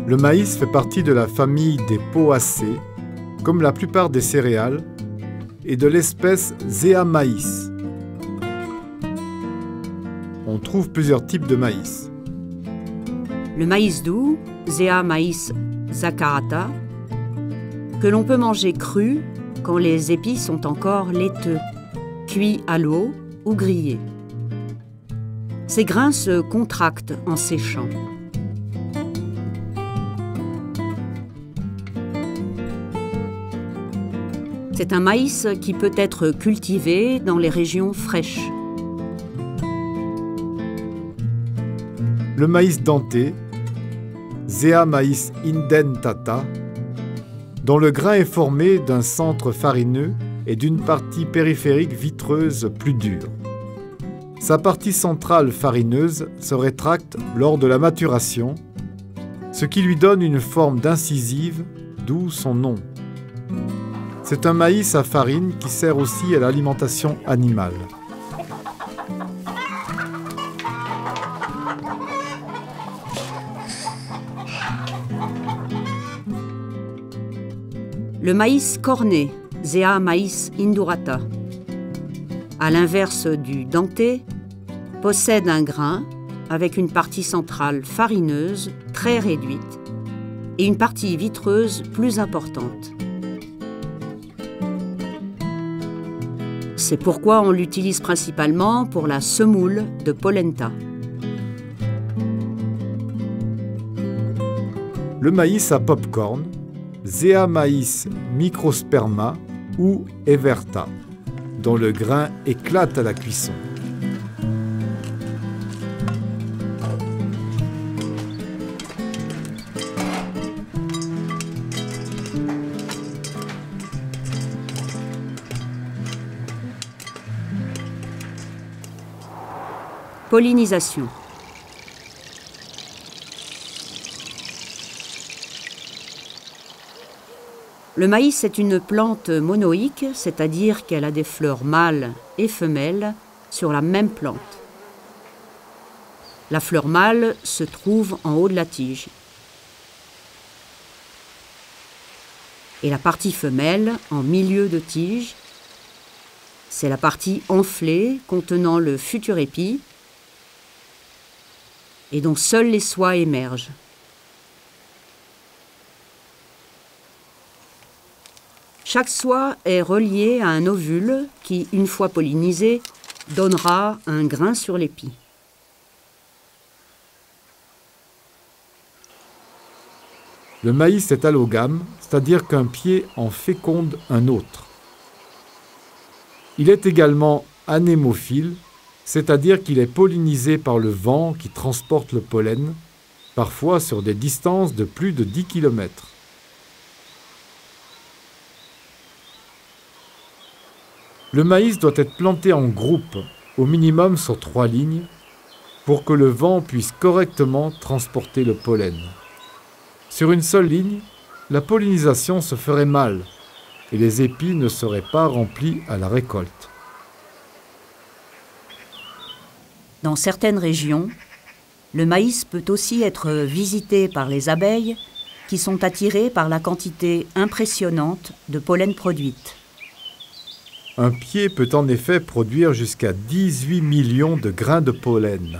Le maïs fait partie de la famille des Poacées, comme la plupart des céréales, et de l'espèce Zea maïs. On trouve plusieurs types de maïs. Le maïs doux, Zea maïs zaccarata, que l'on peut manger cru quand les épis sont encore laiteux, cuits à l'eau ou grillés. Ces grains se contractent en séchant. C'est un maïs qui peut être cultivé dans les régions fraîches. Le maïs denté, Zea maïs indentata, dont le grain est formé d'un centre farineux et d'une partie périphérique vitreuse plus dure. Sa partie centrale farineuse se rétracte lors de la maturation, ce qui lui donne une forme d'incisive, d'où son nom. C'est un maïs à farine qui sert aussi à l'alimentation animale. Le maïs corné, Zea maïs indurata, à l'inverse du denté, possède un grain avec une partie centrale farineuse très réduite et une partie vitreuse plus importante. C'est pourquoi on l'utilise principalement pour la semoule de polenta. Le maïs à pop-corn, Zea maïs microsperma ou everta, dont le grain éclate à la cuisson. Pollinisation. Le maïs est une plante monoïque, c'est-à-dire qu'elle a des fleurs mâles et femelles sur la même plante. La fleur mâle se trouve en haut de la tige. Et la partie femelle en milieu de tige, c'est la partie enflée contenant le futur épi et dont seules les soies émergent. Chaque soie est reliée à un ovule qui, une fois pollinisé, donnera un grain sur l'épi. Le maïs est allogame, c'est-à-dire qu'un pied en féconde un autre. Il est également anémophile, c'est-à-dire qu'il est pollinisé par le vent qui transporte le pollen, parfois sur des distances de plus de 10 km. Le maïs doit être planté en groupe, au minimum sur 3 lignes, pour que le vent puisse correctement transporter le pollen. Sur une seule ligne, la pollinisation se ferait mal et les épis ne seraient pas remplis à la récolte. Dans certaines régions, le maïs peut aussi être visité par les abeilles qui sont attirées par la quantité impressionnante de pollen produite. Un pied peut en effet produire jusqu'à 18 millions de grains de pollen.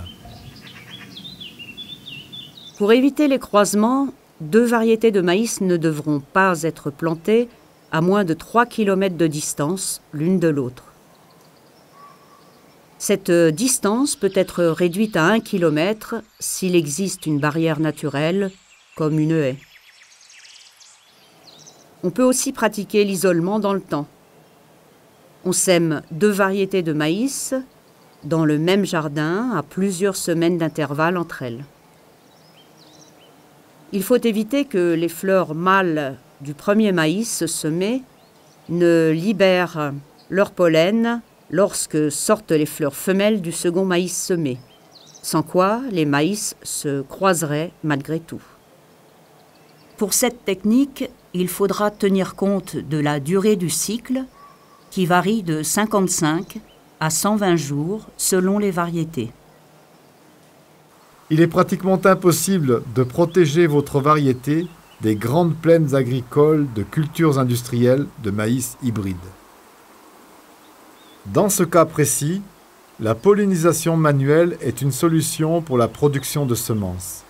Pour éviter les croisements, 2 variétés de maïs ne devront pas être plantées à moins de 3 km de distance l'une de l'autre. Cette distance peut être réduite à 1 km s'il existe une barrière naturelle, comme une haie. On peut aussi pratiquer l'isolement dans le temps. On sème 2 variétés de maïs dans le même jardin à plusieurs semaines d'intervalle entre elles. Il faut éviter que les fleurs mâles du premier maïs semé ne libèrent leur pollen lorsque sortent les fleurs femelles du second maïs semé, sans quoi les maïs se croiseraient malgré tout. Pour cette technique, il faudra tenir compte de la durée du cycle qui varie de 55 à 120 jours selon les variétés. Il est pratiquement impossible de protéger votre variété des grandes plaines agricoles de cultures industrielles de maïs hybride. Dans ce cas précis, la pollinisation manuelle est une solution pour la production de semences.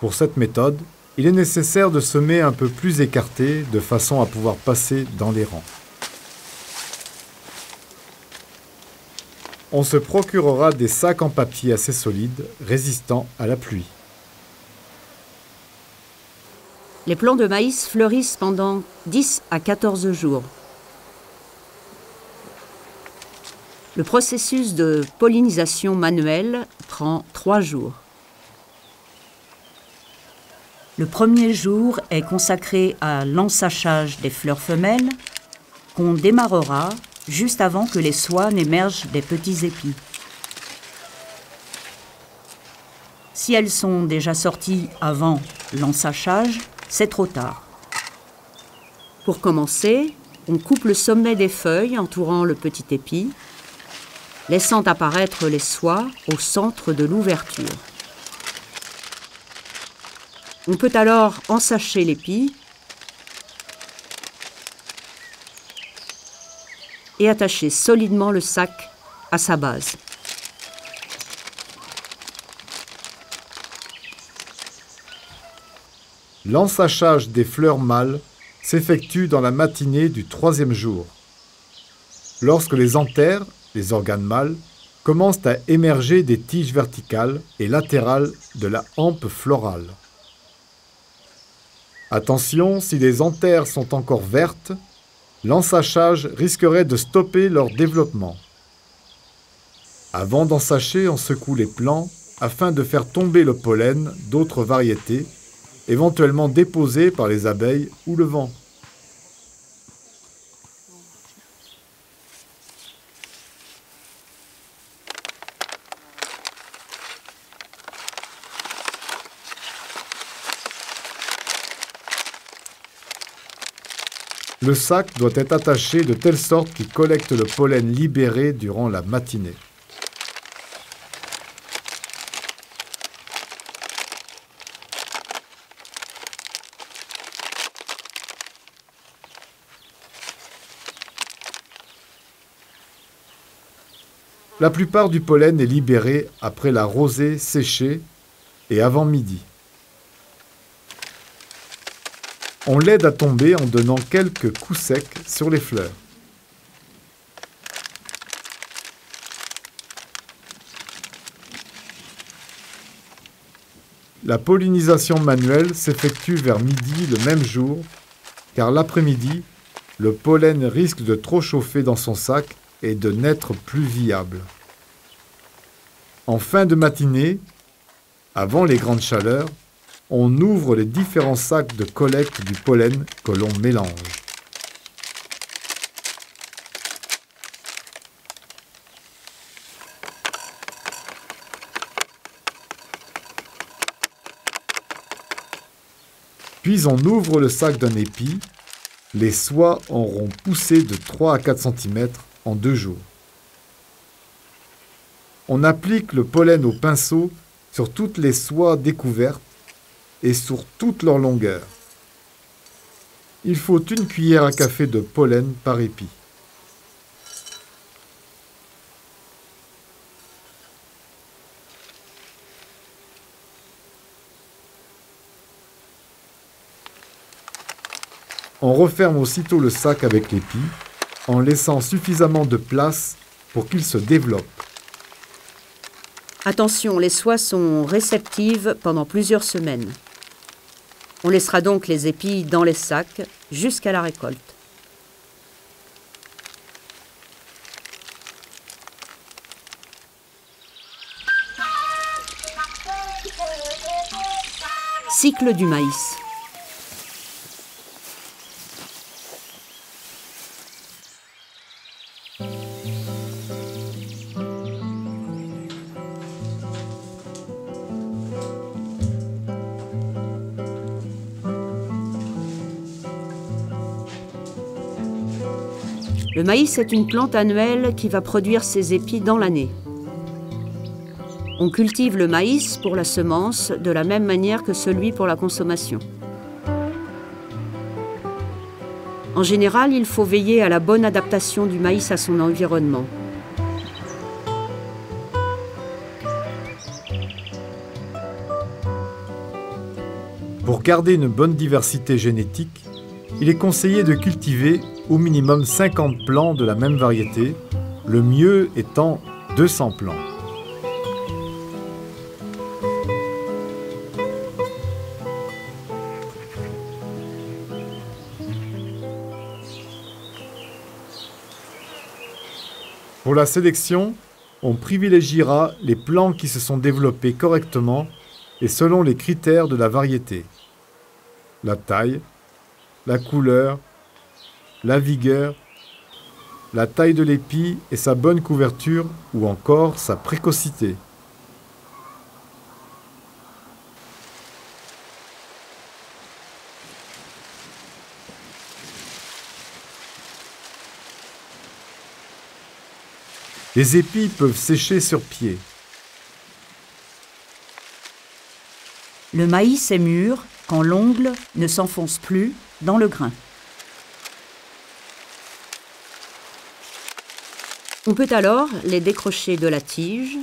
Pour cette méthode, il est nécessaire de semer un peu plus écarté de façon à pouvoir passer dans les rangs. On se procurera des sacs en papier assez solides, résistants à la pluie. Les plants de maïs fleurissent pendant 10 à 14 jours. Le processus de pollinisation manuelle prend 3 jours. Le premier jour est consacré à l'ensachage des fleurs femelles qu'on démarrera juste avant que les soies n'émergent des petits épis. Si elles sont déjà sorties avant l'ensachage, c'est trop tard. Pour commencer, on coupe le sommet des feuilles entourant le petit épi, laissant apparaître les soies au centre de l'ouverture. On peut alors ensacher l'épi et attacher solidement le sac à sa base. L'ensachage des fleurs mâles s'effectue dans la matinée du 3e jour. Lorsque les anthères, les organes mâles, commencent à émerger des tiges verticales et latérales de la hampe florale. Attention, si les anthères sont encore vertes, l'ensachage risquerait de stopper leur développement. Avant d'ensacher, on secoue les plants afin de faire tomber le pollen d'autres variétés, éventuellement déposées par les abeilles ou le vent. Le sac doit être attaché de telle sorte qu'il collecte le pollen libéré durant la matinée. La plupart du pollen est libéré après la rosée séchée et avant midi. On l'aide à tomber en donnant quelques coups secs sur les fleurs. La pollinisation manuelle s'effectue vers midi le même jour, car l'après-midi, le pollen risque de trop chauffer dans son sac et de n'être plus viable. En fin de matinée, avant les grandes chaleurs, on ouvre les différents sacs de collecte du pollen que l'on mélange. Puis on ouvre le sac d'un épi. Les soies auront poussé de 3 à 4 cm en 2 jours. On applique le pollen au pinceau sur toutes les soies découvertes et sur toute leur longueur. Il faut 1 cuillère à café de pollen par épi. On referme aussitôt le sac avec l'épi en laissant suffisamment de place pour qu'il se développe. Attention, les soies sont réceptives pendant plusieurs semaines. On laissera donc les épis dans les sacs jusqu'à la récolte. Cycle du maïs. Le maïs est une plante annuelle qui va produire ses épis dans l'année. On cultive le maïs pour la semence de la même manière que celui pour la consommation. En général, il faut veiller à la bonne adaptation du maïs à son environnement. Pour garder une bonne diversité génétique, il est conseillé de cultiver au minimum 50 plants de la même variété, le mieux étant 200 plants. Pour la sélection, on privilégiera les plants qui se sont développés correctement et selon les critères de la variété. La taille, la couleur, la vigueur, la taille de l'épi et sa bonne couverture ou encore sa précocité. Les épis peuvent sécher sur pied. Le maïs est mûr quand l'ongle ne s'enfonce plus dans le grain. On peut alors les décrocher de la tige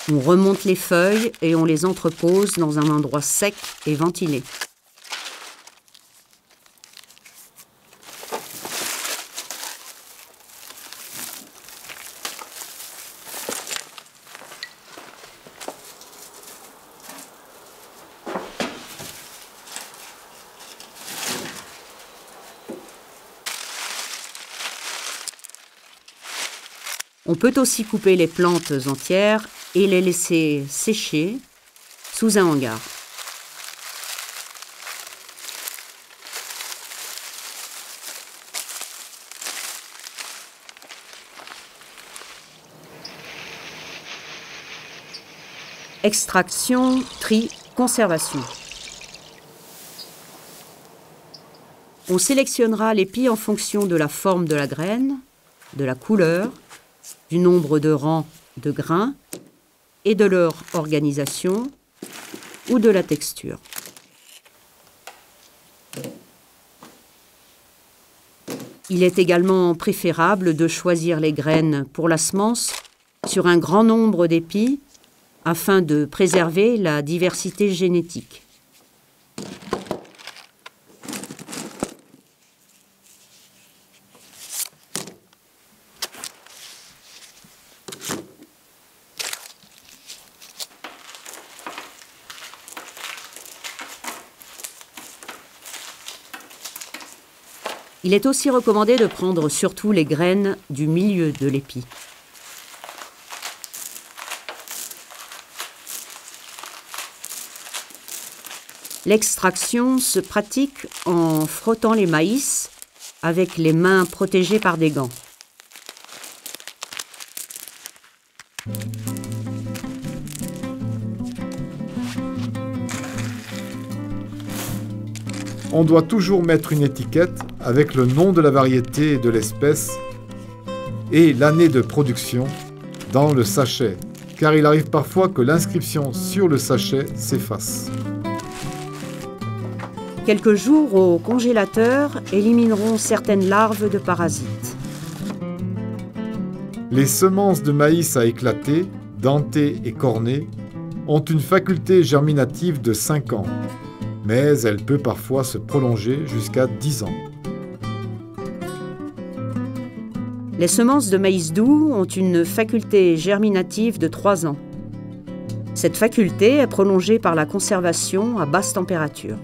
on remonte les feuilles et on les entrepose dans un endroit sec et ventilé. On peut aussi couper les plantes entières et les laisser sécher sous un hangar. Extraction, tri, conservation. On sélectionnera l'épi en fonction de la forme de la graine, de la couleur, du nombre de rangs de grains et de leur organisation ou de la texture. Il est également préférable de choisir les graines pour la semence sur un grand nombre d'épis afin de préserver la diversité génétique. Il est aussi recommandé de prendre surtout les graines du milieu de l'épi. L'extraction se pratique en frottant les maïs avec les mains protégées par des gants. On doit toujours mettre une étiquette avec le nom de la variété et de l'espèce et l'année de production dans le sachet, car il arrive parfois que l'inscription sur le sachet s'efface. Quelques jours au congélateur élimineront certaines larves de parasites. Les semences de maïs à éclater, dentées et cornées, ont une faculté germinative de 5 ans. Mais elle peut parfois se prolonger jusqu'à 10 ans. Les semences de maïs doux ont une faculté germinative de 3 ans. Cette faculté est prolongée par la conservation à basse température.